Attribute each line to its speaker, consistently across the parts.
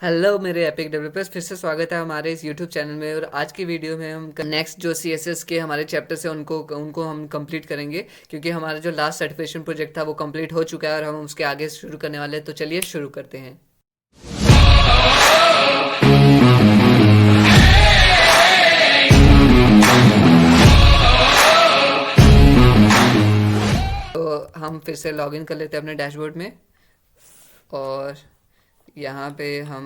Speaker 1: Hello मेरे epic developers, फिर से स्वागत है हमारे इस यूट्यूब चैनल में। और आज की वीडियो में हम नेक्स्ट जो सीएसएस के हमारे चैप्टर्स हैं उनको उनको हम कंप्लीट करेंगे, क्योंकि हमारा जो लास्ट सर्टिफिकेशन प्रोजेक्ट था वो कंप्लीट हो चुका है और हम उसके आगे शुरू करने वाले हैं। तो चलिए शुरू करते हैं। तो हम फिर से लॉगिन कर लेते हैं अपने डैशबोर्ड में, और यहाँ पे हम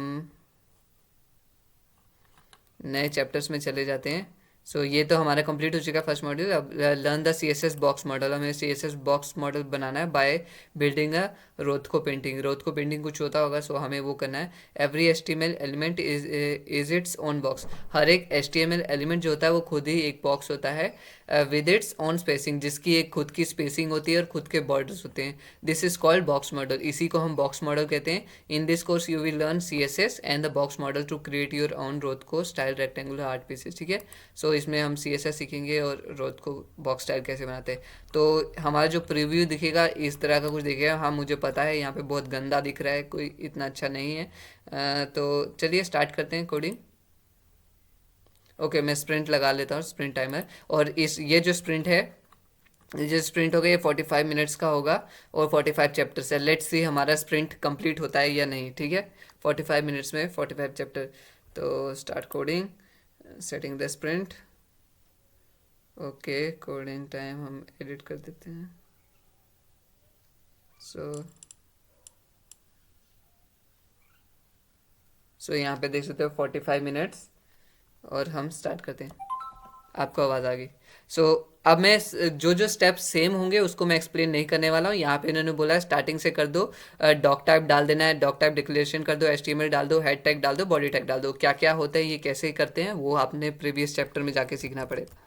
Speaker 1: नए चैप्टर्स में चले जाते हैं। ये तो हमारा कंप्लीट हो चुका है फर्स्ट मॉड्यूल। अब learn the C S S box model, हमें C S S box model बनाना है by building a Rothko painting. Rothko painting कुछ होता होगा, हमें वो करना है। Every H T M L element is its own box. हर एक H T M L element जो होता है वो खुद ही एक बॉक्स होता है, विद इट्स ओन स्पेसिंग, जिसकी एक खुद की स्पेसिंग होती है और खुद के बॉर्डर्स होते हैं। This is called box model, इसी को हम बॉक्स मॉडल कहते हैं। In this course you will learn C S S and the box model to create your own Rothko style rectangular art pieces. ठीक है, इसमें हम सी एस एस सीखेंगे और रोथको बॉक्स स्टाइल कैसे बनाते हैं। तो हमारा जो प्रीव्यू दिखेगा इस तरह का कुछ दिखेगा। हाँ, मुझे पता है यहाँ पे बहुत गंदा दिख रहा है, कोई इतना अच्छा नहीं है। तो चलिए स्टार्ट करते हैं कोडिंग। ओके, मैं स्प्रिंट लगा लेता हूँ, स्प्रिंट टाइमर। और इस ये जो स्प्रिंट है, ये जो स्प्रिंट होगा ये 45 मिनट्स का होगा और 45 चैप्टर्स है। लेट्स सी हमारा स्प्रिंट कंप्लीट होता है या नहीं। ठीक है, 45 मिनट्स में 45 चैप्टर। तो start coding, setting the sprint. Okay, coding time हम एडिट कर देते हैं। सो यहाँ पे देख सकते हो 45 मिनट्स, और हम स्टार्ट करते हैं। आपको आवाज़ आ गई। अब मैं जो जो स्टेप्स सेम होंगे उसको मैं एक्सप्लेन नहीं करने वाला हूँ। यहाँ पे इन्होंने बोला है स्टार्टिंग से कर दो, डॉक टाइप डाल देना है, डॉक टाइप डिक्लेरेशन कर दो, एचटीएमएल डाल दो, हेड टैग डाल दो, बॉडी टैग डाल दो। क्या क्या होता है, ये कैसे करते हैं, वो आपने प्रीवियस चैप्टर में जाके सीखना पड़ेगा।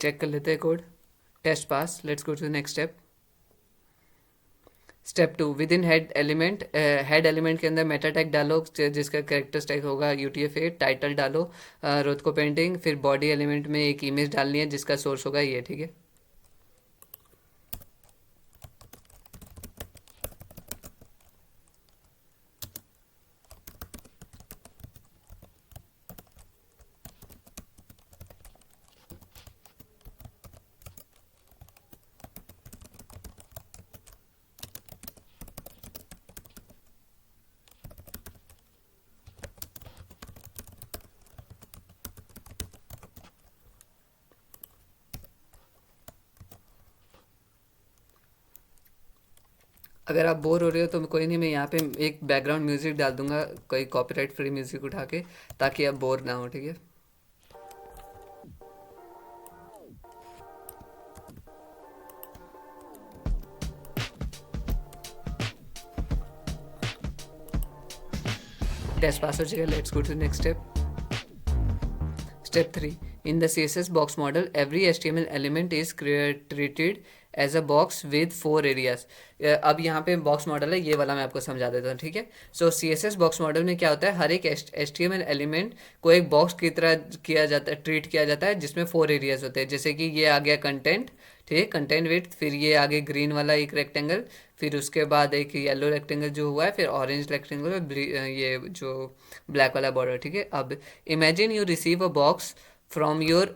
Speaker 1: चेक कर लेते हैं code. Test pass, let's go to the next step. Step 2, within head element, head element के अंदर मेटा टैग डालो जिसका कैरेक्टर टैग होगा UTF-8। टाइटल डालो रोथ को पेंटिंग। फिर बॉडी एलिमेंट में एक इमेज डालनी है जिसका सोर्स होगा ये। ठीक है, अगर आप बोर हो रहे हो तो कोई नहीं, मैं यहाँ पे एक बैकग्राउंड म्यूजिक डाल दूंगा, कोई कॉपीराइट फ्री म्यूजिक उठा के, ताकि आप बोर ना हो। ठीक है, टेस्ट पास हो चुका है। Let's go to next step. Step 3. In the CSS box model, every HTML element is treated as a box with 4 areas. अब यहाँ पे बॉक्स मॉडल है, ये वाला मैं आपको समझा देता हूँ। ठीक है, C S S box model में क्या होता है, हर एक H T M L element को एक बॉक्स की तरह किया जाता है, ट्रीट किया जाता है, जिसमें 4 एरियाज होते हैं। जैसे कि ये आ गया कंटेंट, ठीक है, कंटेंट विड्थ। फिर ये आगे ग्रीन वाला एक रेक्टेंगल, फिर उसके बाद एक येलो रेक्टेंगल जो हुआ है, फिर ऑरेंज रेक्टेंगल और ये जो ब्लैक वाला बॉर्डर। ठीक है, अब imagine you receive a box from your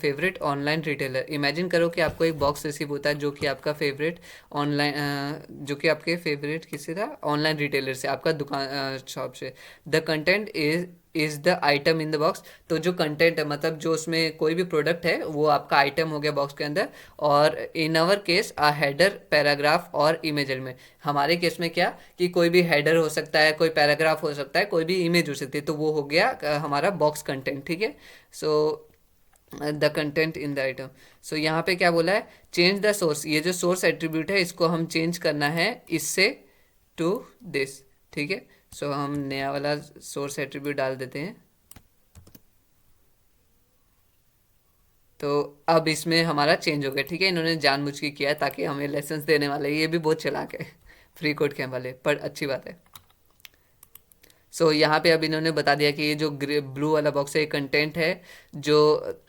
Speaker 1: favourite online retailer. Imagine करो कि आपको एक बॉक्स रिसीव होता है जो कि आपका फेवरेट ऑनलाइन, जो कि आपके फेवरेट किसी था ऑनलाइन रिटेलर से, आपका दुकान शॉप से। The content is the item in the box. तो जो कंटेंट है मतलब जो उसमें कोई भी प्रोडक्ट है वो आपका आइटम हो गया बॉक्स के अंदर। और in our case a header paragraph और इमेज एलिमेंट। हमारे केस में क्या कि कोई भी हेडर हो सकता है, कोई पैराग्राफ हो सकता है, कोई भी इमेज हो सकती है, तो वो हो गया हमारा बॉक्स कंटेंट। ठीक है। So the content in the item. So यहाँ पे क्या बोला है, चेंज द सोर्स। ये जो सोर्स एट्रीब्यूट है इसको हम चेंज करना है इससे टू दिस। ठीक है। सो हम नया वाला सोर्स एट्रीब्यूट डाल देते हैं। तो अब इसमें हमारा चेंज हो गया। ठीक है, इन्होंने जानबूझ के किया है ताकि हमें लेसन्स देने वाले हैं। ये भी बहुत चालाक है फ्री कोड के वाले, पर अच्छी बात है। सो यहाँ पे अब इन्होंने बता दिया कि ये जो ब्लू वाला बॉक्स है ये कंटेंट है, जो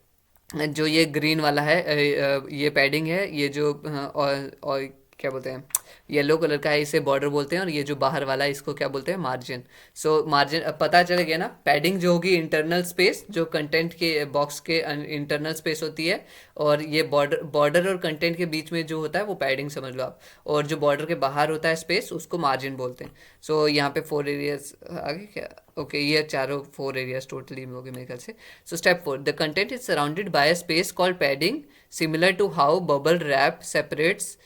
Speaker 1: जो ये ग्रीन वाला है ये पैडिंग है, ये जो और क्या बोलते हैं येलो कलर का है इसे बॉर्डर बोलते हैं, और ये जो बाहर वाला है इसको क्या बोलते हैं, मार्जिन। सो मार्जिन अब पता चल गया ना। पैडिंग जो होगी इंटरनल स्पेस, जो कंटेंट के बॉक्स के इंटरनल स्पेस होती है, और ये बॉर्डर बॉर्डर और कंटेंट के बीच में जो होता है वो पैडिंग समझ लो आप। और जो बॉर्डर के बाहर होता है स्पेस उसको मार्जिन बोलते हैं। सो यहाँ पे 4 एरियाज आगे क्या, ओके ये चारों 4 एरियाज टोटली हो गए मेरे ख्याल से। So step 4, the content is surrounded by a space called padding similar to how bubble wrap separates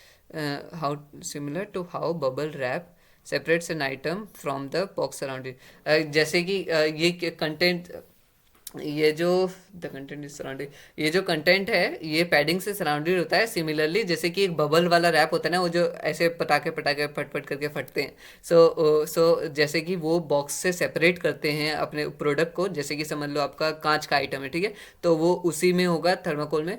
Speaker 1: how similar to how bubble wrap separates an item from the box around it। जैसे कि ये content, ये जो the content is surrounded, ये जो content है ये padding से सराउंडेड होता है सिमिलरली, जैसे कि एक बबल वाला रैप होता है ना, वो जो ऐसे पटाखे पटाखे फट फट करके फटते हैं। सो जैसे कि वो बॉक्स से सेपरेट करते हैं अपने प्रोडक्ट को, जैसे कि समझ लो आपका कांच का आइटम है, ठीक है, तो वो उसी में होगा थर्माकोल में,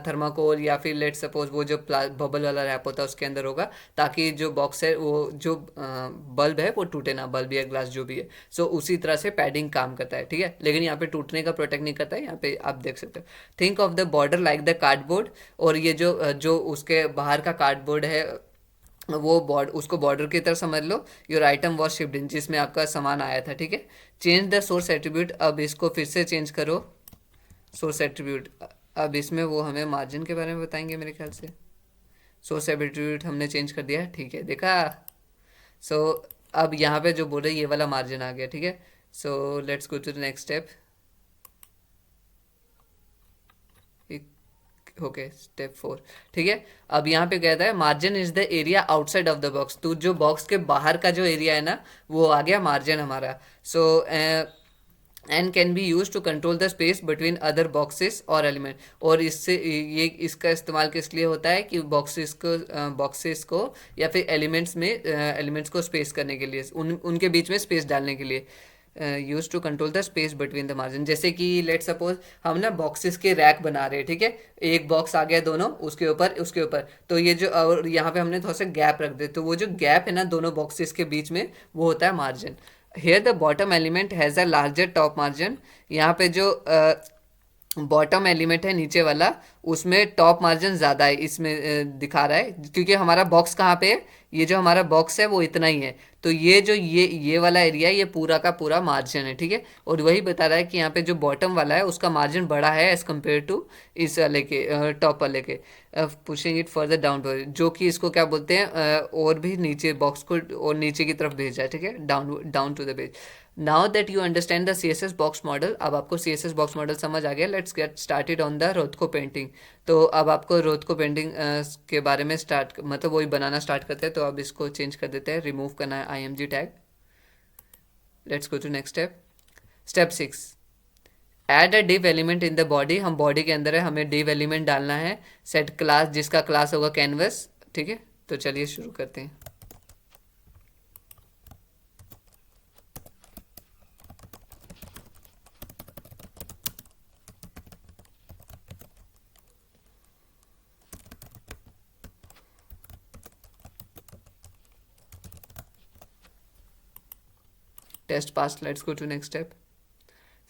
Speaker 1: थर्माकोल या फिर लेट सपोज वो जो बबल वाला रैप होता है उसके अंदर होगा, ताकि जो बॉक्स है वो जो बल्ब है वो टूटे ना, बल्ब या ग्लास जो भी है। सो उसी तरह से पैडिंग काम करता है। ठीक है, लेकिन यहाँ पे टूटने का प्रोटेक्ट नहीं करता है। यहाँ पे आप देख सकते हो, think of the border like the cardboard. और ये जो जो उसके बाहर का कार्डबोर्ड है वो बॉर्ड, उसको बॉर्डर की तरह समझ लो। योर आइटम वॉज शिप्ड इन, जिसमें आपका सामान आया था। ठीक है, चेंज द सोर्स एट्रीब्यूट। अब इसको फिर से चेंज करो सोर्स एट्रीब्यूट। अब इसमें वो हमें मार्जिन के बारे में बताएंगे मेरे ख्याल से। सोर्स एट्रीब्यूट हमने चेंज कर दिया, ठीक है, देखा। सो अब यहाँ पे जो बोल रहे ये वाला मार्जिन आ गया। ठीक है, so let's go to the next step. Okay step 4। ठीक है, अब यहाँ पे कहता है margin is the area outside of the box. तो जो बॉक्स के बाहर का जो एरिया है ना वो आ गया मार्जिन हमारा। So and can be use to control the space between other boxes और एलिमेंट। और इससे ये इसका इस्तेमाल किस लिए होता है कि बॉक्सेस को या फिर एलिमेंट्स में एलिमेंट्स को स्पेस करने के लिए, उनके बीच में स्पेस डालने के लिए। Use to control the space between the margin. जैसे कि लेट सपोज हम ना बॉक्सेस के रैक बना रहे हैं, ठीक है, एक बॉक्स आ गया दोनों उसके ऊपर, तो ये जो और यहाँ पे हमने थोड़ा सा गैप रख दे, तो वो जो गैप है ना दोनों बॉक्सेस के बीच में वो होता है margin. Here the bottom element has a larger top margin. यहाँ पे जो बॉटम एलिमेंट है नीचे वाला उसमें टॉप मार्जिन ज़्यादा है, इसमें दिखा रहा है, क्योंकि हमारा बॉक्स कहाँ पे है, ये जो हमारा बॉक्स है वो इतना ही है, तो ये जो ये वाला एरिया है ये पूरा का पूरा मार्जिन है। ठीक है, और वही बता रहा है कि यहाँ पे जो बॉटम वाला है उसका मार्जिन बड़ा है एज कम्पेयर टू इस वाले के टॉप वाले के। पुशिंग इट फर्दर डाउन, जो कि इसको क्या बोलते हैं और भी नीचे बॉक्स को और नीचे की तरफ भेजा है। ठीक है, down down to the page. Now that you understand the C S S box model, अब आपको C S S box model समझ आ गया। Let's get started on the Rothko painting. तो अब आपको रोथको पेंटिंग के बारे में स्टार्ट मतलब वही बनाना स्टार्ट करते हैं। तो अब इसको चेंज कर देते हैं, रिमूव करना है I M G tag. Let's go to next step. Step 6, add a div element in the body. हम बॉडी के अंदर है, हमें डिव एलिमेंट डालना है। सेट क्लास, जिसका क्लास होगा कैनवस। ठीक है, तो चलिए शुरू करते हैं। Test passed. Let's go to next step.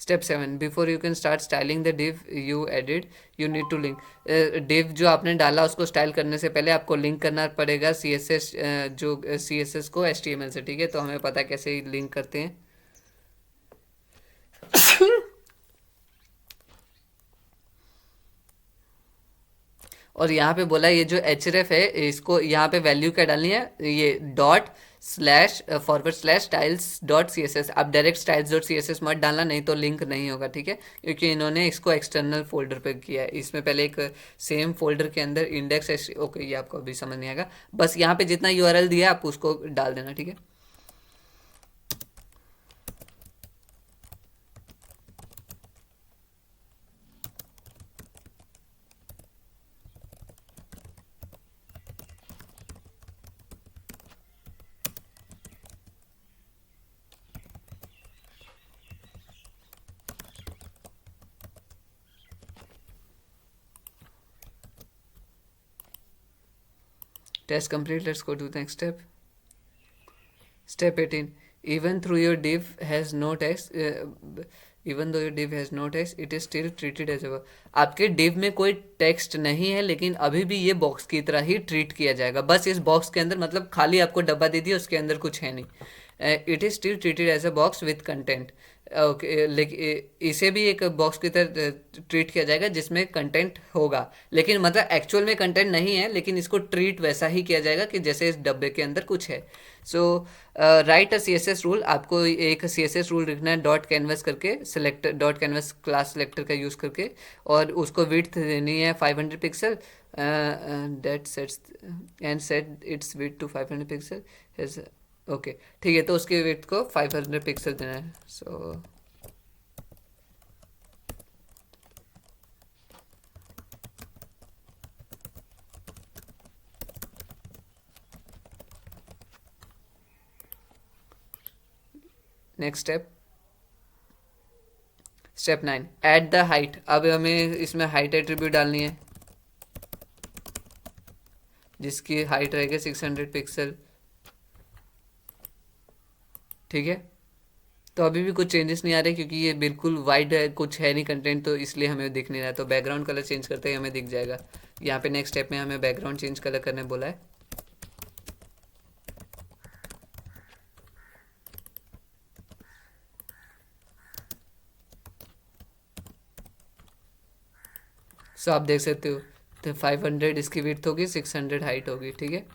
Speaker 1: Step 7, before you can start styling the div you added, you need to link। div जो आपने डाला उसको स्टाइल करने से पहले आपको लिंक करना पड़ेगा CSS जो CSS को HTML से। ठीक है, तो हमें पता है कैसे लिंक करते हैं। और यहाँ पे बोला ये जो एचरेफ है इसको यहाँ पे वैल्यू क्या डालनी है, ये dot slash forward slash styles dot C S S. आप direct styles dot C S S मत डालना, नहीं तो लिंक नहीं होगा, ठीक है, क्योंकि इन्होंने इसको एक्सटर्नल फोल्डर पे किया है। इसमें पहले एक सेम फोल्डर के अंदर इंडेक्स, ओके ये आपको अभी समझ नहीं आएगा, बस यहाँ पे जितना यूआरएल दिया आप उसको डाल देना, ठीक है। Test complete. Let's go to the next step. Step 18. Even though your div has no text, even though your div has no text, it is still treated as a verb. आपके div में कोई text नहीं है लेकिन अभी भी ये box की तरह ही ट्रीट किया जाएगा। बस इस बॉक्स के अंदर, मतलब खाली आपको डब्बा दे दिया, उसके अंदर कुछ है नहीं। It is still treated as a box with content. Okay, लेकिन इसे भी एक बॉक्स की तरह ट्रीट किया जाएगा जिसमें कंटेंट होगा, लेकिन मतलब एक्चुअल में कंटेंट नहीं है, लेकिन इसको ट्रीट वैसा ही किया जाएगा कि जैसे इस डब्बे के अंदर कुछ है। So write a C S S rule. आपको एक सी एस एस रूल लिखना है डॉट कैनवस करके, selector dot canvas class selector का यूज़ करके, और उसको विड्थ देनी है 500 pixel, that sets and set its width to 500 pixel. Okay ठीक है, तो उसके विड्थ को 500 पिक्सल देना है। So next step, step 9, add the height. अब हमें इसमें हाइट एट्रीब्यूट डालनी है जिसकी हाइट रहेगी 600 पिक्सल, ठीक है। तो अभी भी कुछ चेंजेस नहीं आ रहे क्योंकि ये बिल्कुल वाइड है, कुछ है नहीं कंटेंट, तो इसलिए हमें दिख नहीं रहा है। तो बैकग्राउंड कलर चेंज करते ही हमें दिख जाएगा। यहाँ पे नेक्स्ट स्टेप में हमें बैकग्राउंड चेंज कलर करने बोला है। सो आप देख सकते हो, तो 500 इसकी विड्थ होगी, 600 हाइट होगी, ठीक है।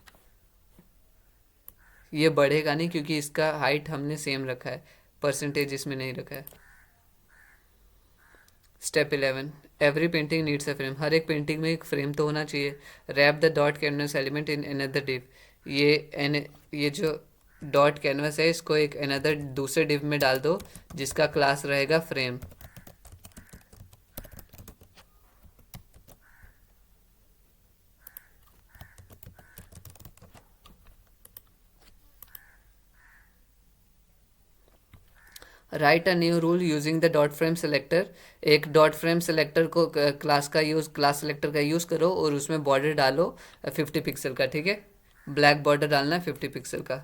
Speaker 1: ये बढ़ेगा नहीं क्योंकि इसका हाइट हमने सेम रखा है, परसेंटेज इसमें नहीं रखा है। Step 11, every painting needs a frame. हर एक पेंटिंग में एक फ्रेम तो होना चाहिए। Wrap the dot canvas element in another div. ये जो डॉट कैनवस है इसको एक अनदर दूसरे डिव में डाल दो जिसका क्लास रहेगा frame. Right a new rule using the dot frame selector. एक डॉट फ्रेम सेलेक्टर को क्लास सेलेक्टर का यूज़ करो और उसमें बॉर्डर डालो 50 पिक्सल का, ठीक है। ब्लैक बॉर्डर डालना है 50 पिक्सल का।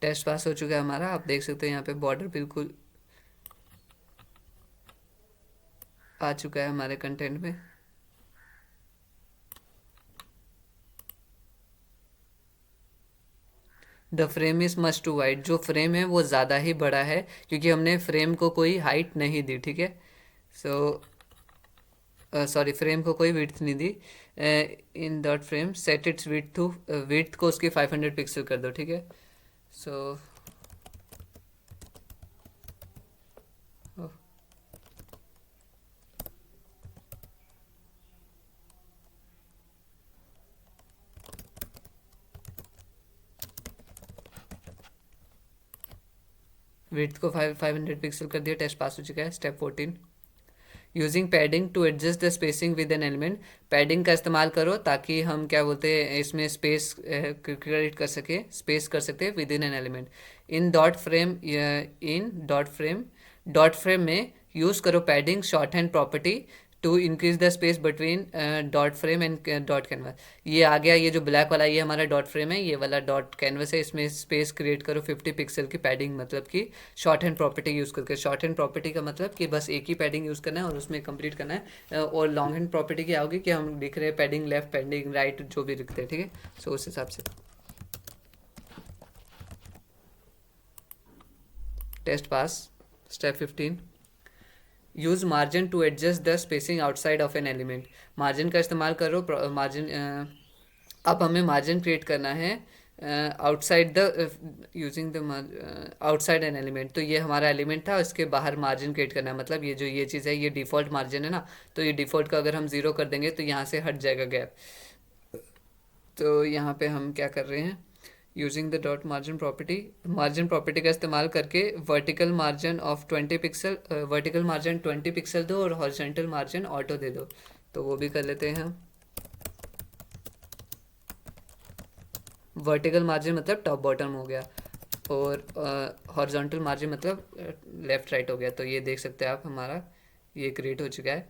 Speaker 1: टेस्ट पास हो चुका है हमारा। आप देख सकते हो यहाँ पे बॉर्डर बिल्कुल आ चुका है हमारे कंटेंट में। The frame is much too wide. जो फ्रेम है वो ज़्यादा ही बड़ा है क्योंकि हमने फ्रेम को कोई हाइट नहीं दी, ठीक है। सो सॉरी, फ्रेम को कोई विड्थ नहीं दी। In dot frame set its width to, width को उसकी 500 पिक्सल कर दो, ठीक है। सो विड्थ को 500 पिक्सल कर दिया। टेस्ट पास हो चुका है। Step 14, using padding to adjust the spacing with an element. Padding का इस्तेमाल करो ताकि हम क्या बोलते हैं इसमें स्पेस क्रिएट कर सके, स्पेस कर सकते हैं within an element. In dot frame में यूज़ करो padding shorthand property to increase the space between dot frame and dot canvas. ये आ गया, ये जो ब्लैक वाला ये हमारा डॉट फ्रेम है, ये वाला डॉट कैनवास है, इसमें स्पेस क्रिएट करो 50 पिक्सल की पैडिंग, मतलब कि शॉर्ट हैंड प्रॉपर्टी यूज़ करके। शॉर्ट हैंड प्रॉपर्टी का मतलब कि बस एक ही पैडिंग यूज़ करना है और उसमें कंप्लीट करना है। और लॉन्ग हैंड प्रॉपर्टी क्या होगी कि हम लिख रहे हैं पैडिंग लेफ्ट, पैडिंग राइट, जो भी लिखते हैं, ठीक है। सो उस हिसाब से test pass. Step 15, use margin to adjust the spacing outside of an element. Margin का इस्तेमाल करो। मार्जिन, अब हमें मार्जिन क्रिएट करना है outside the, using the outside an element. तो ये हमारा एलिमेंट था, इसके बाहर मार्जिन क्रिएट करना है। मतलब ये जो ये चीज़ है ये डिफ़ॉल्ट मार्जिन है ना, तो ये डिफ़ॉल्ट का अगर हम ज़ीरो कर देंगे तो यहाँ से हट जाएगा गैप। तो यहाँ पे हम क्या कर रहे हैं, using the dot margin property का इस्तेमाल करके vertical margin of 20 pixel, vertical margin 20 pixel दो और हॉरिजॉन्टल मार्जिन ऑटो दे दो। तो वो भी कर लेते हैं हम। वर्टिकल मार्जिन मतलब टॉप बॉटम हो गया, और हॉरिजॉन्टल मार्जिन मतलब लेफ़्ट राइट हो गया। तो ये देख सकते हैं आप, हमारा ये क्रिएट हो चुका है।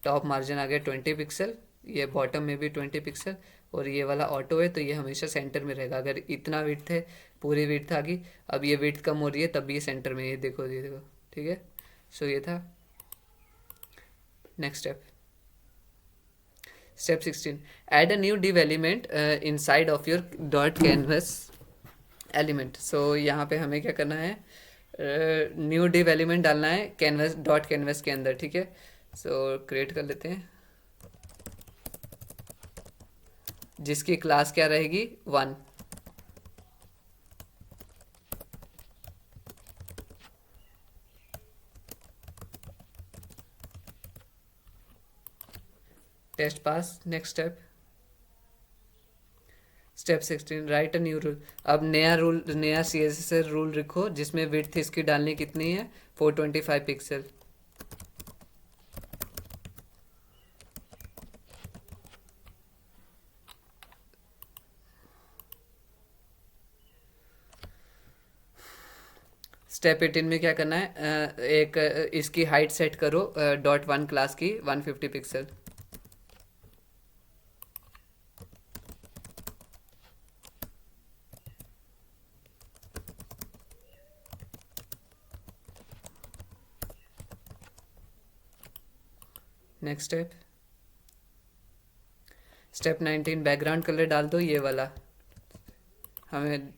Speaker 1: टॉप मार्जिन आ गया 20 पिक्सल, ये बॉटम में भी 20 पिक्सल, और ये वाला ऑटो है तो ये हमेशा सेंटर में रहेगा। अगर इतना विड्थ है, पूरी विड्थ आ गई, अब ये विड्थ कम हो रही है तब भी ये सेंटर में, ये देखो ये देखो, ठीक है। सो ये था। Next step, step 16, add a new div element inside of your dot canvas element. So यहाँ पे हमें क्या करना है, न्यू div एलिमेंट डालना है कैनवस, डॉट कैनवस के अंदर, ठीक है। सो क्रिएट कर लेते हैं, जिसकी क्लास क्या रहेगी, 1। Test pass. Next step, step 16, write a new rule. अब नया रूल, नया CSS रूल लिखो जिसमें विड्थ इसकी डालनी कितनी है, 425 पिक्सल। स्टेप 18 में क्या करना है, एक इसकी हाइट सेट करो डॉट वन क्लास की 150 pixel. Next step, step 19, background colour डाल दो ये वाला। हमें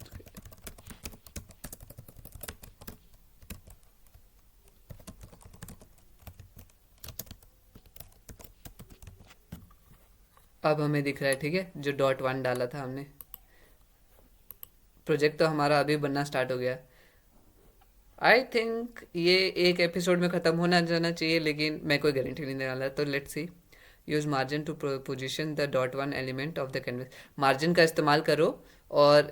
Speaker 1: अब हमें दिख रहा है, ठीक है, जो डॉट वन डाला था हमने। प्रोजेक्ट तो हमारा अभी बनना स्टार्ट हो गया। आई थिंक ये एक एपिसोड में ख़त्म होना जाना चाहिए, लेकिन मैं कोई गारंटी नहीं देने वाला। तो let's see, use margin to position the dot one element of the canvas. Margin का इस्तेमाल करो, और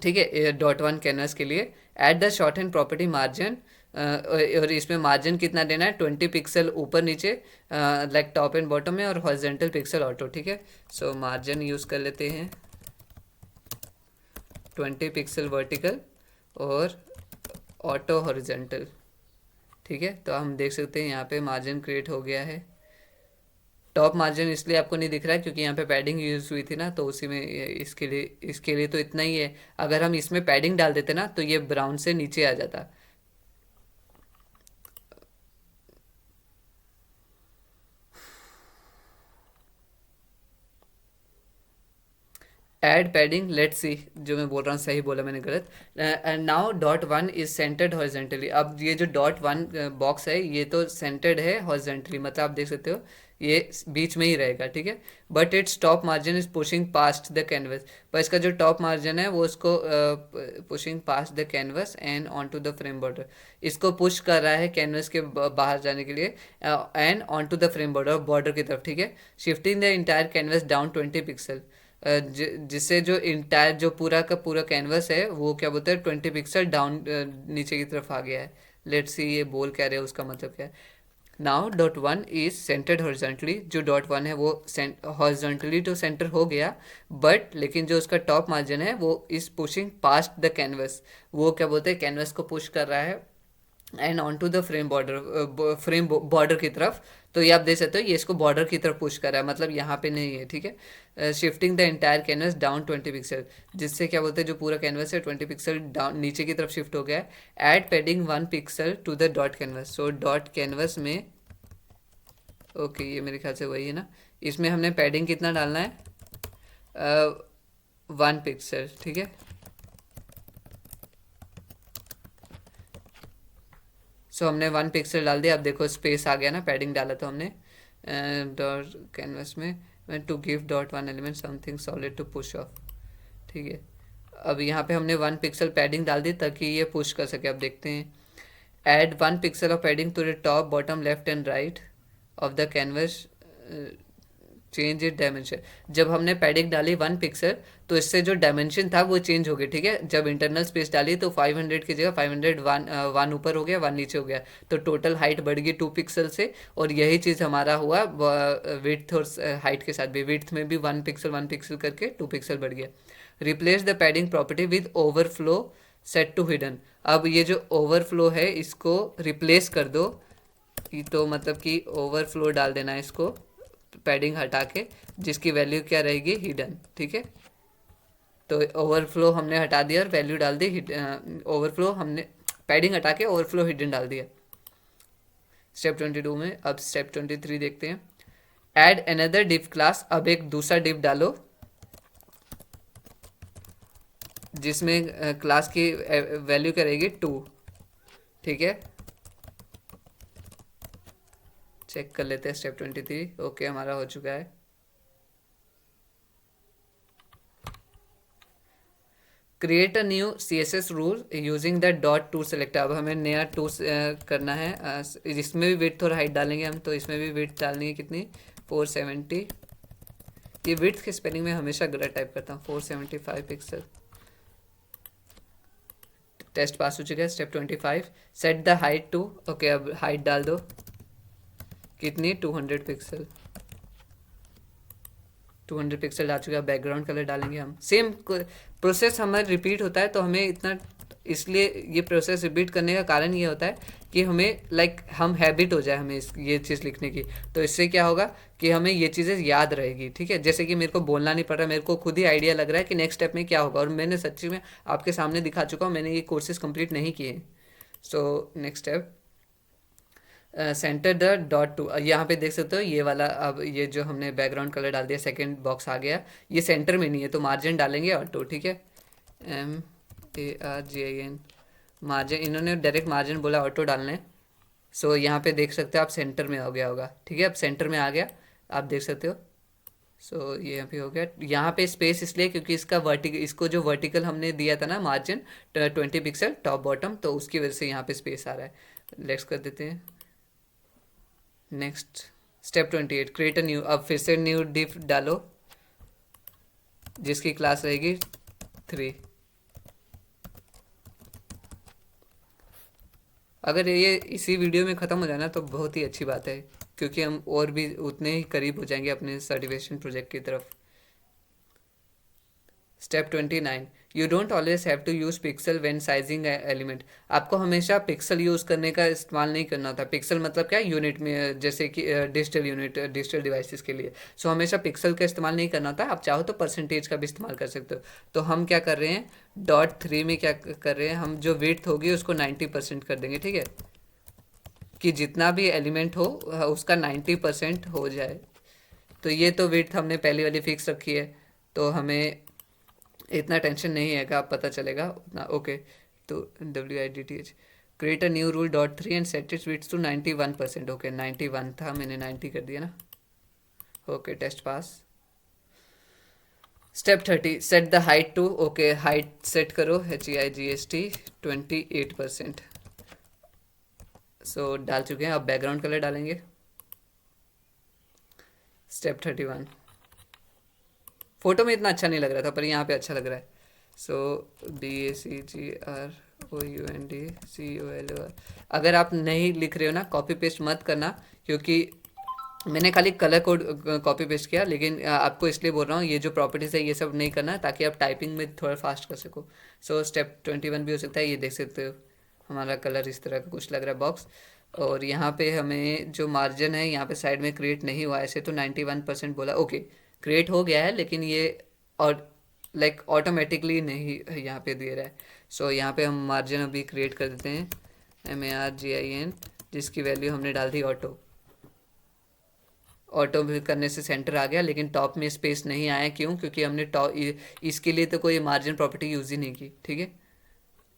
Speaker 1: ठीक है, डॉट वन कैनवस के लिए add the short hand property margin, और इसमें मार्जिन कितना देना है, 20 पिक्सल ऊपर नीचे, लाइक टॉप एंड बॉटम में, और हॉरिजॉन्टल पिक्सल ऑटो, ठीक है। सो मार्जिन यूज़ कर लेते हैं 20 पिक्सल वर्टिकल और ऑटो हॉरिजॉन्टल, ठीक है। तो हम देख सकते हैं यहाँ पे मार्जिन क्रिएट हो गया है। टॉप मार्जिन इसलिए आपको नहीं दिख रहा है क्योंकि यहाँ पे पैडिंग यूज़ हुई थी ना, तो उसी में इसके लिए तो इतना ही है। अगर हम इसमें पैडिंग डाल देते ना तो ये ब्राउन से नीचे आ जाता। एड पैडिंग, लेट्स सी, जो मैं बोल रहा हूँ सही बोला मैंने गलत। And now dot one is centred horizontally. अब ये जो डॉट वन बॉक्स है ये तो सेंटर्ड है हॉरिजेंटली, मतलब आप देख सकते हो ये बीच में ही रहेगा, ठीक है। But its top margin is pushing past the canvas. पर इसका जो टॉप मार्जिन है वो इसको pushing past the canvas and on to the frame border. इसको पुश कर रहा है कैनवस के बाहर जाने के लिए, and on to the frame border, border की तरफ, ठीक है। Shifting the entire canvas down 20 pixel, जिससे जो इंटायर जो पूरा का पूरा कैनवस है वो क्या बोलते हैं 20 पिक्सल डाउन नीचे की तरफ आ गया है। लेट्स सी ये बोल क्या रहे हैं, उसका मतलब क्या है। Now dot one is centred horizontally. जो डॉट वन है वो हॉरिजॉन्टली तो सेंटर हो गया, बट लेकिन जो उसका टॉप मार्जिन है वो is pushing past the canvas. वो क्या बोलते हैं कैनवस को पुश कर रहा है and on to the frame border, frame border की तरफ। तो ये आप देख सकते हो, ये इसको बॉर्डर की तरफ पुश कर रहा है, मतलब यहाँ पे नहीं है, ठीक है। Shifting the entire canvas down 20 pixel, जिससे क्या बोलते हैं जो पूरा कैनवस है 20 पिक्सल डाउन नीचे की तरफ शिफ्ट हो गया है। Add padding 1 pixel to the dot canvas, so dot canvas में, ओके ये मेरे ख्याल से वही है ना, इसमें हमने पैडिंग कितना डालना है, 1 पिक्सल, ठीक है। सो हमने 1 पिक्सल डाल दिया। अब देखो स्पेस आ गया ना, पैडिंग डाला तो हमने डॉट कैनवस में to give dot one element something solid to push off, ठीक है। अब यहाँ पे हमने 1 पिक्सल पैडिंग डाल दी ताकि ये पुश कर सके। अब देखते हैं, add 1 pixel of padding to the top bottom left and right of the canvas, change it dimension. जब हमने पैडिंग डाली 1 पिक्सल तो इससे जो डायमेंशन था वो चेंज हो गया, ठीक है। जब इंटरनल स्पेस डाली तो 500 की जगह 500 वन ऊपर हो गया, 1 नीचे हो गया, तो टोटल हाइट बढ़ गई 2 पिक्सल से। और यही चीज़ हमारा हुआ विड्थ और हाइट के साथ भी, विड्थ में भी 1 पिक्सल करके 2 पिक्सल बढ़ गया। Replace the padding property with overflow set to hidden. अब ये जो ओवरफ्लो है इसको रिप्लेस कर दो, तो मतलब कि ओवरफ्लो डाल देना है इसको पैडिंग हटा के, जिसकी वैल्यू क्या रहेगी, हिडन, ठीक है। तो ओवरफ्लो हमने हटा दिया और वैल्यू डाल दी ओवरफ्लो, हमने पैडिंग हटा के ओवरफ्लो हिडन डाल दिया स्टेप 22 में। अब स्टेप 23 देखते हैं, ऐड अनदर डिव क्लास। अब एक दूसरा डिव डालो जिसमें क्लास की वैल्यू क्या रहेगी, 2, ठीक है। चेक कर लेते हैं स्टेप 23, ओके हमारा हो चुका है। Create a new CSS rule using the dot to select. अब हमें नया टू करना है, इसमें भी विड्थ और हाइट डालेंगे हम, तो इसमें भी विड्थ डालनी है कितनी, 470। ये विड्थ के स्पेलिंग में हमेशा गलत टाइप करता हूँ, 475 पिक्सल। टेस्ट पास हो चुका है। Step 25, set the height to, okay अब हाइट डाल दो कितनी, 200 पिक्सल। 200 पिक्सल डाल चुका है। बैकग्राउंड कलर डालेंगे हम, सेम प्रोसेस हमारा रिपीट होता है, तो हमें इतना, इसलिए ये प्रोसेस रिपीट करने का कारण ये होता है कि हमें हम हैबिट हो जाए हमें ये चीज़ लिखने की, तो इससे क्या होगा कि हमें ये चीज़ें याद रहेगी, ठीक है। जैसे कि मेरे को बोलना नहीं पड़ रहा, मेरे को खुद ही आइडिया लग रहा है कि नेक्स्ट स्टेप में क्या होगा, और मैंने सच्ची में आपके सामने दिखा चुका हूँ, मैंने ये कोर्सेज कंप्लीट नहीं किए। So next step, centre the dot to. यहाँ पे देख सकते हो ये वाला, अब ये जो हमने बैकग्राउंड कलर डाल दिया, सेकंड बॉक्स आ गया, ये सेंटर में नहीं है तो मार्जिन डालेंगे ऑटो, ठीक है। MARGIN मार्जिन, इन्होंने डायरेक्ट मार्जिन बोला, ऑटो डालना है। सो यहाँ पे देख सकते हो आप सेंटर में हो गया होगा, ठीक है। अब सेंटर में आ गया, आप देख सकते हो। सो ये यहाँ पे हो गया। यहाँ पे स्पेस इसलिए क्योंकि इसका इसको जो वर्टिकल हमने दिया था ना मार्जिन 20 पिक्सल टॉप बॉटम, तो उसकी वजह से यहाँ पे स्पेस आ रहा है। लेट्स कर देते हैं next. Step 28, create a new. अब फिर से न्यू डिफ डालो जिसकी क्लास रहेगी 3। अगर ये इसी वीडियो में ख़त्म हो जाना तो बहुत ही अच्छी बात है, क्योंकि हम और भी उतने ही करीब हो जाएंगे अपने सर्टिफिकेशन प्रोजेक्ट की तरफ। Step 29, you don't always have to use pixel when sizing element. आपको हमेशा पिक्सल यूज़ करने का इस्तेमाल नहीं करना होता। पिक्सल मतलब क्या, यूनिट में, जैसे कि डिजिटल यूनिट, डिजिटल डिवाइसेस के लिए। सो हमेशा पिक्सल का इस्तेमाल नहीं करना होता। आप चाहो तो परसेंटेज का भी इस्तेमाल कर सकते हो। तो हम क्या कर रहे हैं, डॉट 3 में क्या कर रहे हैं, हम जो विड्थ होगी उसको 90% कर देंगे, ठीक है, कि जितना भी एलिमेंट हो उसका 90% हो जाए। तो ये तो विड्थ हमने पहली वाली फिक्स रखी है, तो हमें इतना टेंशन नहीं है कि आप पता चलेगा उतना, ओके। तो WIDTH, create a new rule dot 3 and set its width to 91%, okay 91 था, मैंने 90 कर दिया ना, okay test pass. Step 30, set the height to, okay height set करो HEIGHT 28%। सो डाल चुके हैं। अब बैकग्राउंड कलर डालेंगे। स्टेप 31, फोटो में इतना अच्छा नहीं लग रहा था पर यहाँ पे अच्छा लग रहा है। सो DACGROUNDCOLOR। अगर आप नहीं लिख रहे हो ना, कॉपी पेस्ट मत करना, क्योंकि मैंने खाली कलर कोड कॉपी पेस्ट किया, लेकिन आपको इसलिए बोल रहा हूँ ये जो प्रॉपर्टीज़ है ये सब नहीं करना, ताकि आप टाइपिंग में थोड़ा फास्ट कर सको। सो स्टेप 21 भी हो सकता है, ये देख सकते हो हमारा कलर इस तरह का कुछ लग रहा है बॉक्स। और यहाँ पे हमें जो मार्जिन है यहाँ पे साइड में क्रिएट नहीं हुआ, ऐसे तो 91% बोला, ओके क्रिएट हो गया है लेकिन ये और लाइक ऑटोमेटिकली नहीं यहाँ पे दे रहा है। सो यहाँ पे हम मार्जिन अभी क्रिएट कर देते हैं, MARGIN, जिसकी वैल्यू हमने डाल दी ऑटो। ऑटो करने से सेंटर आ गया, लेकिन टॉप में स्पेस नहीं आया, क्यों? क्योंकि हमने टॉप इसके लिए तो कोई मार्जिन प्रॉपर्टी यूज़ ही नहीं की, ठीक है।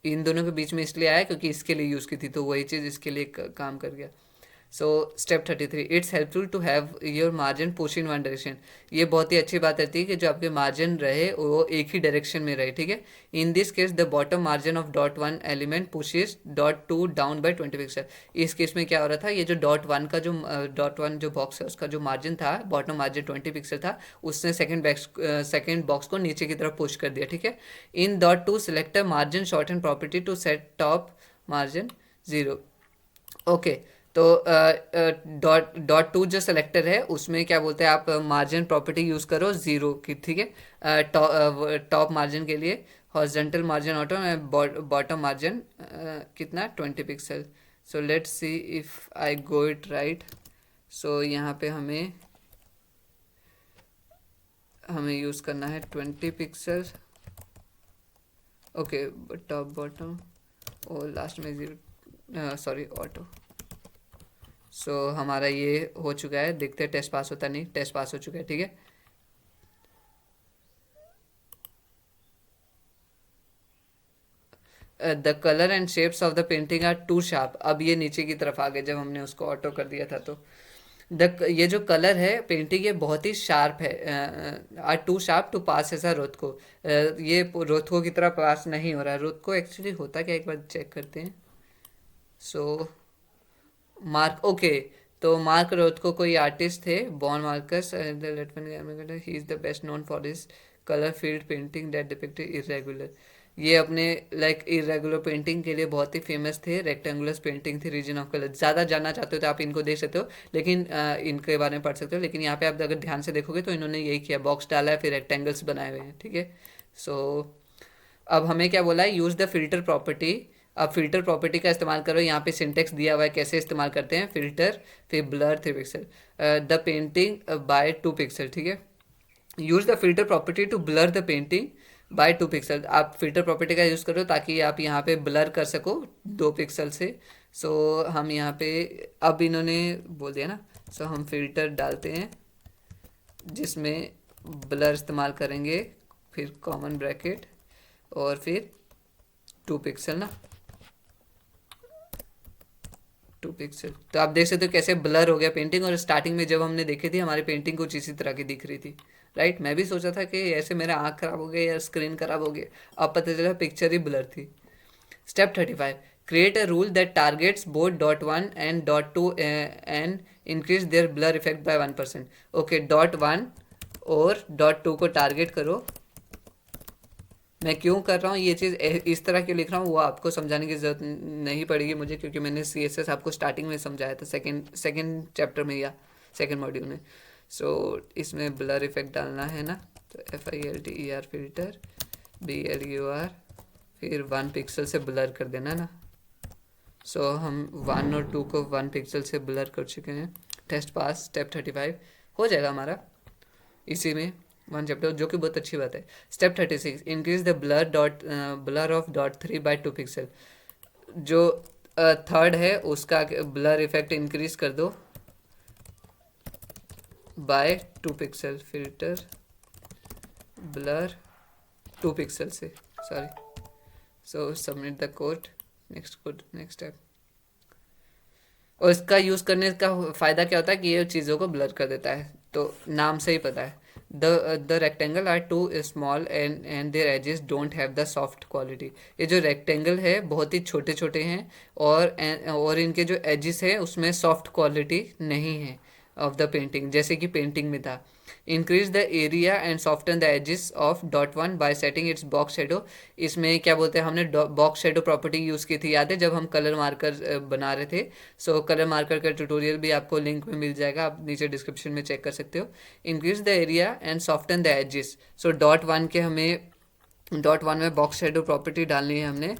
Speaker 1: इन दोनों के बीच में इसलिए आया क्योंकि इसके लिए यूज़ की थी, तो वही चीज़ इसके लिए काम कर गया। So step 33, it's helpful to have your margin push in one direction. ये बहुत ही अच्छी बात रहती है कि जो आपके मार्जिन रहे वो एक ही डायरेक्शन में रहे, ठीक है। In this case the bottom margin of dot one element pushes dot to down by 20 pixel. इस केस में क्या हो रहा था, ये जो डॉट वन का जो डॉट वन जो बॉक्स है उसका जो मार्जिन था, बॉटम मार्जिन 20 पिक्सल था, उसने सेकेंड बॉक्स को नीचे की तरफ पुश कर दिया, ठीक है। In dot two select a margin shorthand property to set top margin 0। Okay, तो डॉट डॉट टू जो सेलेक्टर है उसमें क्या बोलते हैं, आप मार्जिन प्रॉपर्टी यूज़ करो 0 की, ठीक है। टॉप मार्जिन के लिए horizontal margin auto, bottom margin कितना 20 pixel. So let's see if I go it right. So यहाँ पे हमें यूज़ करना है 20 पिक्सल, ओके, टॉप बॉटम और लास्ट में 0, सॉरी ऑटो। सो हमारा ये हो चुका है, देखते हैं टेस्ट पास होता नहीं, टेस्ट पास हो चुका है, ठीक है। The colour and shapes of the painting are too sharp. अब ये नीचे की तरफ आ गए जब हमने उसको ऑटो कर दिया था, तो ये जो कलर है पेंटिंग ये बहुत ही शार्प है, आर टू शार्प टू पास ऐसा रोथ को, ये रोथको की तरह पास नहीं हो रहा है। रोथको एक्चुअली होता क्या, एक बार चेक करते हैं। सो मार्क, ओके, तो मार्क रोथको कोई आर्टिस्ट थे, born Marcus, he is the best known for his colour field painting that depicted irregular. ये अपने लाइक इरेगुलर पेंटिंग के लिए बहुत ही फेमस थे। रेक्टेंगुलर पेंटिंग थी, रीजन ऑफ कलर। ज़्यादा जानना चाहते हो तो आप इनको देख सकते हो, लेकिन इनके बारे में पढ़ सकते हो। लेकिन यहाँ पे आप अगर ध्यान से देखोगे तो इन्होंने यही किया, बॉक्स डाला है फिर रेक्टेंगल्स बनाए हुए हैं, ठीक है। सो अब हमें क्या बोला है, यूज़ द फिल्टर प्रॉपर्टी। अब फिल्टर प्रॉपर्टी का इस्तेमाल करो, यहाँ पे सिंटेक्स दिया हुआ है कैसे इस्तेमाल करते हैं, फिल्टर फिर blur 3 pixel the painting by 2 pixel, ठीक है। Use the filter property to blur the painting by 2 pixel. आप फिल्टर प्रॉपर्टी का यूज़ करो ताकि आप यहाँ पे ब्लर कर सको 2 पिक्सल से। सो हम यहाँ पे अब इन्होंने बोल दिया ना, सो हम फिल्टर डालते हैं जिसमें ब्लर इस्तेमाल करेंगे, फिर कॉमन ब्रैकेट और फिर 2 पिक्सल ना, 2 पिक्सल। तो आप देख सकते हो कैसे ब्लर हो गया पेंटिंग, और स्टार्टिंग में जब हमने देखी थी हमारी पेंटिंग कुछ इसी तरह की दिख रही थी, राइट। मैं भी सोचा था कि ऐसे मेरा आँख खराब हो गया या स्क्रीन खराब हो गया, अब पता चला पिक्चर ही ब्लर थी। Step 35, create a rule that targets both dot one and dot to and increase their blur effect bye 1%। Okay, dot one और डॉट टू को टारगेट करो। मैं क्यों कर रहा हूँ ये चीज़, इस तरह क्यों लिख रहा हूँ, वो आपको समझाने की ज़रूरत नहीं पड़ेगी मुझे, क्योंकि मैंने CSS आपको स्टार्टिंग में समझाया था, सेकंड चैप्टर में या सेकंड मॉड्यूल में। सो इसमें ब्लर इफेक्ट डालना है ना, तो FILTER फिल्टर BLUR, फिर 1 पिक्सल से ब्लर कर देना ना। सो हम 1 और 2 को 1 पिक्सल से ब्लर कर चुके हैं। Test pass. स्टेप 35 हो जाएगा हमारा इसी में 1 चैप्टर, जो कि बहुत अच्छी बात है। Step 36, increase the blur of dot 3 by 2 pixel. जो थर्ड है उसका ब्लर इफेक्ट इंक्रीज कर दो by 2 pixel, filter blur 2 pixel से, sorry. So submit the code, next step. और इसका यूज़ करने का फ़ायदा क्या होता है कि ये चीज़ों को ब्लर कर देता है, तो नाम से ही पता है। The rectangle are too small and their edges don't have the soft quality. ये जो रेक्टेंगल है बहुत ही छोटे छोटे हैं, और इनके जो एजेस है उसमें सॉफ्ट क्वालिटी नहीं है ऑफ द पेंटिंग, जैसे कि पेंटिंग में था। Increase the area and soften the edges of dot one by setting its box shadow. इसमें क्या बोलते हैं, हमने बॉक्स शेडो प्रॉपर्टी यूज़ की थी, याद है, जब हम कलर मार्कर बना रहे थे। सो कलर मार्कर का ट्यूटोरियल भी आपको लिंक में मिल जाएगा, आप नीचे डिस्क्रिप्शन में चेक कर सकते हो। Increase the area and soften the edges. So dot one में बॉक्स शेडो प्रॉपर्टी डालनी है हमने,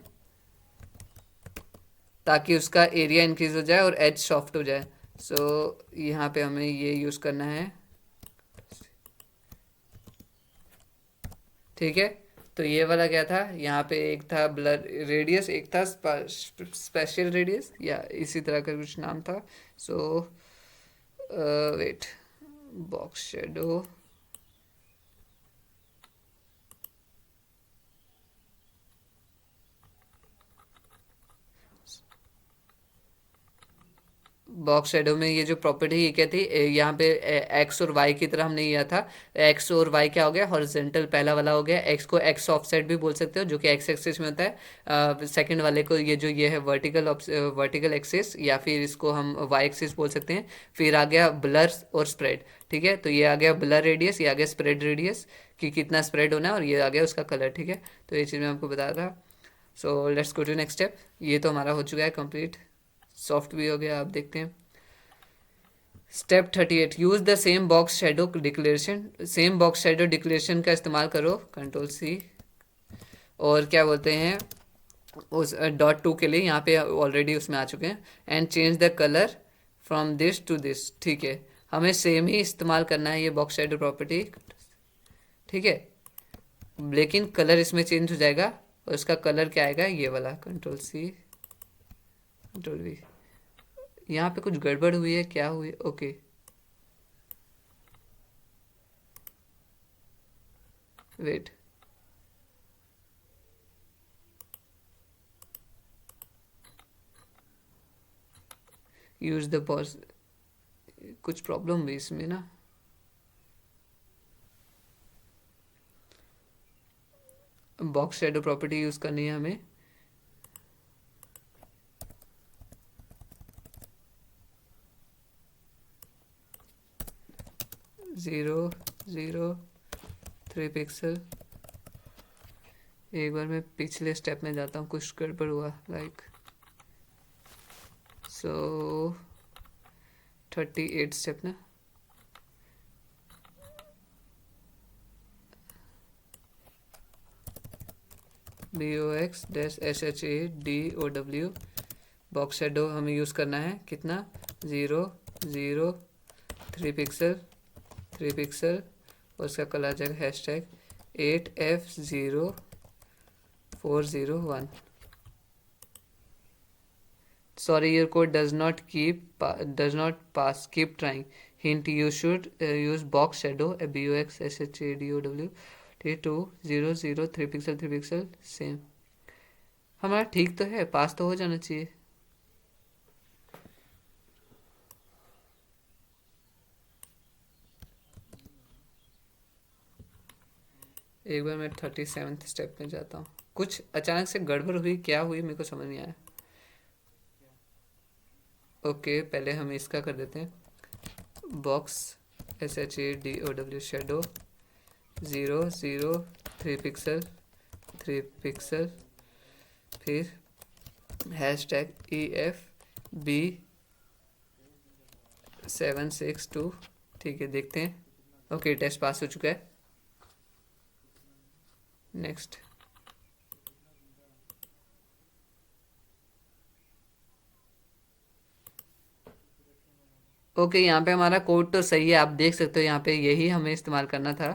Speaker 1: ताकि उसका एरिया इंक्रीज हो जाए और एज सॉफ्ट हो जाए। सो यहाँ पे हमें ये यूज़ करना है, ठीक है। तो ये वाला क्या था, यहाँ पे एक था ब्लर रेडियस, एक था स्पेशल रेडियस या इसी तरह का कुछ नाम था। So wait, box shadow, box shadow में ये जो प्रॉपर्टी ये क्या थी, यहाँ पे एक्स और वाई की तरह हमने लिया था। एक्स और वाई क्या हो गया, हॉरिजॉन्टल पहला वाला हो गया, एक्स को एक्स ऑफसेट भी बोल सकते हो जो कि एक्स एक्सिस में होता है। सेकंड वाले को ये जो ये है वर्टिकल वर्टिकल एक्सिस, या फिर इसको हम वाई एक्सिस बोल सकते हैं। फिर आ गया ब्लर और स्प्रेड, ठीक है। तो ये आ गया ब्लर रेडियस, ये आ गया स्प्रेड रेडियस कि कितना स्प्रेड होना है, और ये आ गया उसका कलर, ठीक है। तो ये चीज़ मैं आपको बता रहा। So let's go to next step. ये तो हमारा हो चुका है कंप्लीट, सॉफ्ट भी हो गया, आप देखते हैं। Step 38, use the same box shadow declaration. Same box shadow declaration का इस्तेमाल करो, कंट्रोल सी, और क्या बोलते हैं उस डॉट टू के लिए यहाँ पे ऑलरेडी उसमें आ चुके हैं। And change the colour from this to this, ठीक है। हमें सेम ही इस्तेमाल करना है ये बॉक्स शेडो प्रॉपर्टी, ठीक है, लेकिन कलर इसमें चेंज हो जाएगा। और उसका कलर क्या आएगा, ये वाला, कंट्रोल सी कंट्रोल वी। यहाँ पे कुछ गड़बड़ हुई है, क्या हुई, okay. Wait, use the pause, कुछ प्रॉब्लम हुई इसमें ना। बॉक्स शेडो प्रॉपर्टी यूज करनी है हमें। Zero zero 3 pixel. एक बार मैं पिछले स्टेप में जाता हूँ, कुछ गड़बड़ हुआ, लाइक सो 38 स्टेप ना। BOX-SHADOW बॉक्स शेडो हमें यूज़ करना है, कितना, 0 0 3 पिक्सल 3 पिक्सल, और उसका कलर आ जाएगा hashtag 8F0401। Sorry, your code does not pass. Keep trying. Hint: you should use box shadow, BOX-SHADOW, T2 0 0 3 pixel 3 pixel same. हमारा ठीक तो है, पास तो हो जाना चाहिए। एक बार मैं 37th स्टेप में जाता हूँ, कुछ अचानक से गड़बड़ हुई, क्या हुई मेरे को समझ नहीं आया। ओके, पहले हम इसका कर देते हैं, box SHADOW shadow 0 0 3 pixel 3 pixel, फिर #EFB762, ठीक है, देखते हैं। ओके, टेस्ट पास हो चुका है। नेक्स्ट, ओके, यहाँ पे हमारा कोड तो सही है, आप देख सकते हो, यहाँ पे यही हमें इस्तेमाल करना था।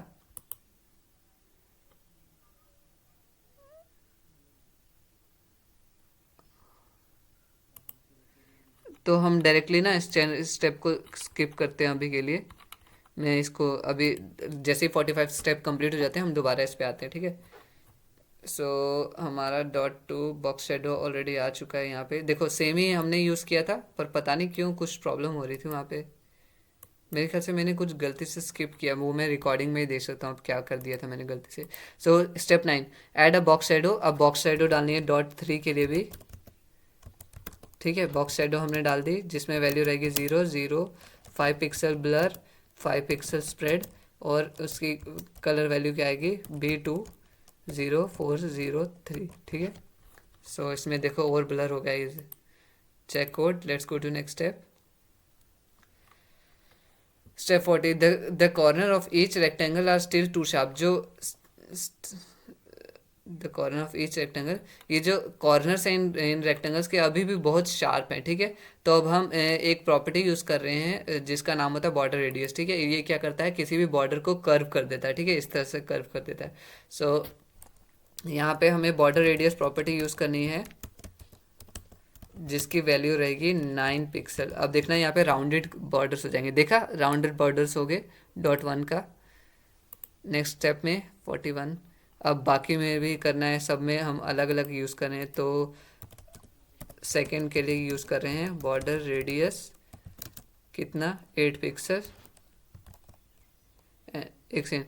Speaker 1: तो हम डायरेक्टली ना इस स्टेप को स्किप करते हैं अभी के लिए। मैं इसको अभी, जैसे ही 45 स्टेप कंप्लीट हो जाते हैं हम दोबारा इस पे आते हैं, ठीक है। सो हमारा dot two box shadow already आ चुका है। यहाँ पे देखो, सेम ही हमने यूज़ किया था, पर पता नहीं क्यों कुछ प्रॉब्लम हो रही थी वहाँ पे। मेरे ख्याल से मैंने कुछ गलती से स्किप किया, वो मैं रिकॉर्डिंग में ही देख सकता हूँ अब क्या कर दिया था मैंने गलती से। सो स्टेप 9, ऐड अ बॉक्स शेडो। अब बॉक्स शेडो डालनी है .3 के लिए भी, ठीक है। बॉक्स शेडो हमने डाल दी, जिसमें वैल्यू रहेगी 0 0 5 पिक्सल ब्लर, 5 पिक्सल स्प्रेड, और उसकी कलर वैल्यू क्या आएगी, B20403, ठीक है। सो इसमें देखो और ब्लर हो गया ये, check code. Let's go to next step. Step 40, the corner of each rectangle are still too sharp. जो the corner of each rectangle, ये जो कॉर्नर्स हैं इन रेक्टेंगल्स के अभी भी बहुत शार्प हैं, ठीक है। तो अब हम एक प्रॉपर्टी यूज़ कर रहे हैं जिसका नाम होता है बॉर्डर रेडियस, ठीक है। ये क्या करता है, किसी भी बॉर्डर को कर्व कर देता है, ठीक है, इस तरह से कर्व कर देता है। सो यहाँ पे हमें बॉर्डर रेडियस प्रॉपर्टी यूज़ करनी है जिसकी वैल्यू रहेगी 9 पिक्सल। अब देखना यहाँ पे राउंडेड बॉर्डर्स हो जाएंगे, देखा, राउंडेड बॉर्डर्स हो गए .1 का। नेक्स्ट स्टेप में 41। अब बाकी में भी करना है, सब में हम अलग अलग यूज़ कर रहे हैं। तो सेकेंड के लिए यूज़ कर रहे हैं बॉर्डर रेडियस कितना, 8 पिक्सल। एक सेकेंड,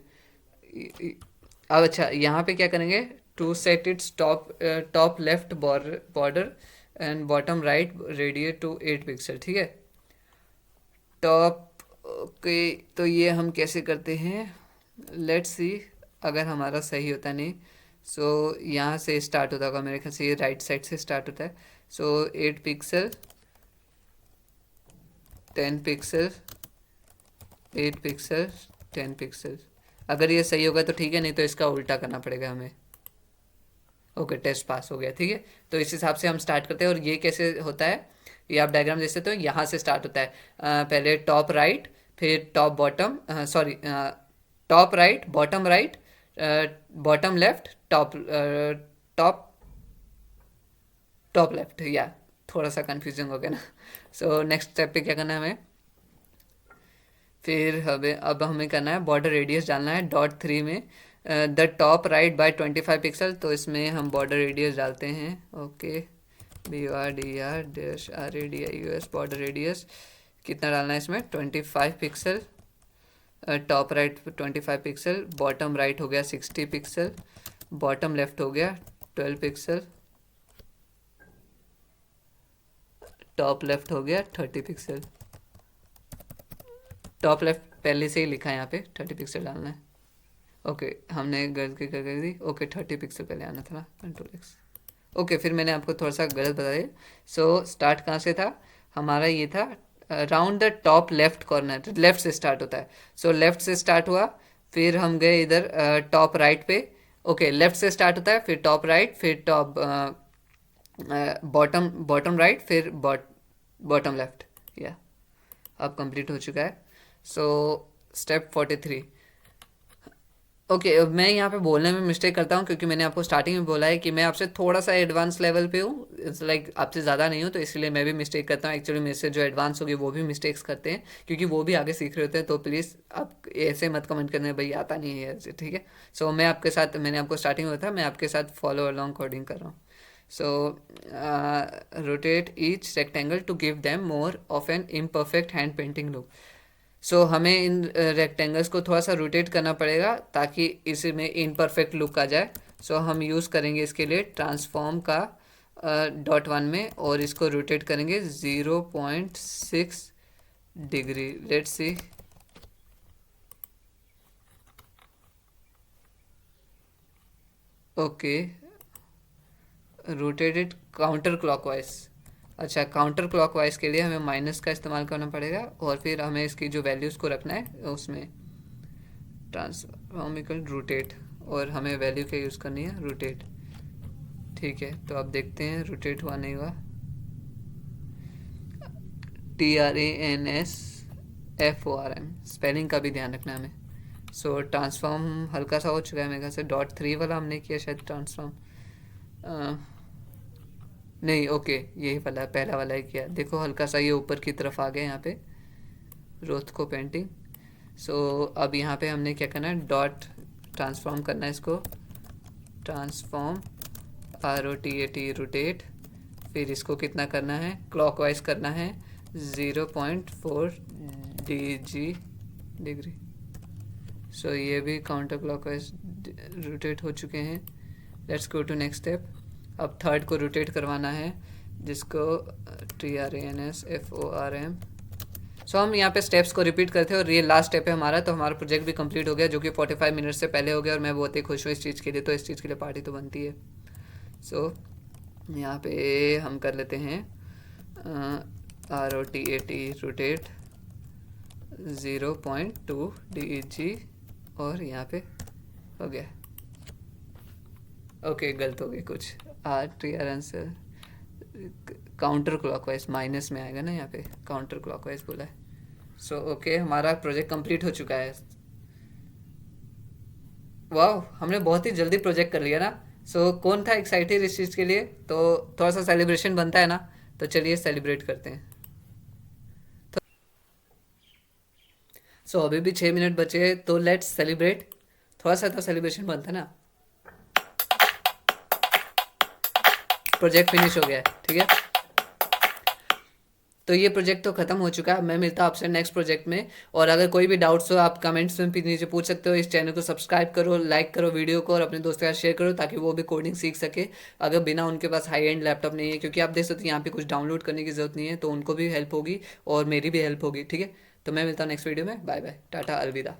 Speaker 1: अब अच्छा यहाँ पे क्या करेंगे, to set its top left border and bottom right radius to 8 pixel, ठीक है। टॉप के तो ये हम कैसे करते हैं, लेट्स सी, अगर हमारा सही होता नहीं। सो यहाँ से स्टार्ट होता होगा मेरे ख्याल से, ये राइट साइड से स्टार्ट होता है। सो 8 पिक्सल, 10 पिक्सल, 8 पिक्सल, 10 पिक्सल। अगर ये सही होगा तो ठीक है, नहीं तो इसका उल्टा करना पड़ेगा हमें। ओके, टेस्ट पास हो गया, ठीक है। तो इस हिसाब से हम स्टार्ट करते हैं। और ये कैसे होता है, ये आप डायग्राम देख सकते हो, यहाँ से स्टार्ट होता है। पहले टॉप राइट, फिर top bottom, sorry, top right, bottom right, bottom left, top top top left, या थोड़ा सा कंफ्यूजिंग हो गया ना। सो नेक्स्ट स्टेप पे क्या करना है हमें, फिर हमें अब हमें करना है बॉर्डर रेडियस डालना है .3 में the top right by 25 pixel. तो इसमें हम बॉर्डर रेडियस डालते हैं, ओके, BORDR-RADIUS, बॉर्डर रेडियस कितना डालना है इसमें, 25 pixel. Top right 25 pixel, bottom right हो गया 60 पिक्सल, बॉटम लेफ्ट हो गया 12 पिक्सल, टॉप लेफ्ट हो गया 30 पिक्सल। टॉप लेफ्ट पहले से ही लिखा है यहाँ पे, 30 पिक्सल डालना है। ओके, हमने गलती कर दी, ओके 30 पिक्सल पहले आना था ना, Ctrl+X। ओके, फिर मैंने आपको थोड़ा सा गलत बता दिया। सो स्टार्ट कहाँ से था हमारा, ये था round the top left corner, left से स्टार्ट होता है। सो लेफ्ट से स्टार्ट हुआ, फिर हम गए इधर टॉप राइट पे। ओके, लेफ्ट से स्टार्ट होता है, फिर टॉप राइट, फिर टॉप बॉटम राइट, फिर बॉटम लेफ्ट, या अब कंप्लीट हो चुका है। So step 43। ओके, मैं यहाँ पे बोलने में मिस्टेक करता हूँ क्योंकि मैंने आपको स्टार्टिंग में बोला है कि मैं आपसे थोड़ा सा एडवांस लेवल पे हूँ, इट्स लाइक आपसे ज़्यादा नहीं हूँ, तो इसलिए मैं भी मिस्टेक करता हूँ। एक्चुअली मेरे से जो एडवांस होगी वो भी मिस्टेक्स करते हैं क्योंकि वो भी आगे सीख रहे होते हैं। तो प्लीज़ आप ऐसे मत कमेंट करना भाई आता नहीं है ऐसे, ठीक है। सो मैं आपके साथ, मैंने आपको स्टार्टिंग में बताया, मैं आपके साथ फॉलो अलॉन्ग कोडिंग कर रहा हूँ। So rotate each rectangle to give them more of an imperfect hand painting look. So हमें इन रेक्टेंगल्स को थोड़ा सा रोटेट करना पड़ेगा ताकि इसमें इनपरफेक्ट लुक आ जाए। सो हम यूज़ करेंगे इसके लिए ट्रांसफॉर्म का .1 में, और इसको रोटेट करेंगे 0.6 degree. Let's see, okay, rotated counter clockwise. अच्छा, काउंटर क्लॉकवाइज के लिए हमें माइनस का इस्तेमाल करना पड़ेगा और फिर हमें इसकी जो वैल्यूज़ को रखना है उसमें ट्रांसफॉर्मिकल रोटेट, और हमें वैल्यू क्या यूज़ करनी है, रोटेट, ठीक है। तो अब देखते हैं रोटेट हुआ नहीं हुआ। TRANSFORM, स्पेलिंग का भी ध्यान रखना है हमें। सो ट्रांसफॉर्म हल्का सा हो चुका है मेरे ख्याल से, .3 वाला हमने किया शायद ट्रांसफॉर्म, नहीं, ओके, यही वाला पहला वाला ही किया। देखो हल्का सा ये ऊपर की तरफ आ गया यहाँ पे, रोथ को पेंटिंग। सो अब यहाँ पे हमने क्या करना है, डॉट ट्रांसफॉर्म करना है इसको, ट्रांसफॉर्म ROTAT रोटेट, फिर इसको कितना करना है, क्लॉकवाइज करना है 0.4 डिग्री। सो ये भी काउंटर क्लॉकवाइज रोटेट हो चुके हैं। Let's go to next step. अब थर्ड को रोटेट करवाना है जिसको TRANSFORM। सो हम यहाँ पे स्टेप्स को रिपीट करते हैं और ये लास्ट स्टेप है हमारा। तो हमारा प्रोजेक्ट भी कंप्लीट हो गया जो कि 45 मिनट से पहले हो गया और मैं बहुत ही खुश हूँ इस चीज़ के लिए। तो इस चीज़ के लिए पार्टी तो बनती है। सो यहाँ पे हम कर लेते हैं ROTAT रोटेट 0.2 DG और यहाँ पे हो गया। ओके, गलत हो गई कुछ। आर्ट यार आंसर काउंटर क्लॉकवाइज माइनस में आएगा ना, यहाँ पे काउंटर क्लॉकवाइज बोला है। सो ओके, हमारा प्रोजेक्ट कंप्लीट हो चुका है। वाह, हमने बहुत ही जल्दी प्रोजेक्ट कर लिया ना। कौन था एक्साइटेड इस चीज़ के लिए? तो थोड़ा सा सेलिब्रेशन बनता है ना, तो चलिए सेलिब्रेट करते हैं। अभी भी 6 मिनट बचे हैं, तो लेट्स सेलिब्रेट। थोड़ा सा तो सेलिब्रेशन बनता है ना। प्रोजेक्ट फिनिश हो गया है, ठीक है। तो ये प्रोजेक्ट तो खत्म हो चुका है। मैं मिलता हूँ आपसे नेक्स्ट प्रोजेक्ट में। और अगर कोई भी डाउट्स हो, आप कमेंट्स में भी नीचे पूछ सकते हो। इस चैनल को सब्सक्राइब करो, लाइक करो वीडियो को, और अपने दोस्तों के साथ शेयर करो, ताकि वो भी कोडिंग सीख सके, अगर बिना उनके पास हाई एंड लैपटॉप नहीं है। क्योंकि आप देख सकते हो यहाँ पे कुछ डाउनलोड करने की ज़रूरत नहीं है, तो उनको भी हेल्प होगी और मेरी भी हेल्प होगी, ठीक है। तो मैं मिलता हूँ नेक्स्ट वीडियो में। बाय बाय, टाटा, अलविदा।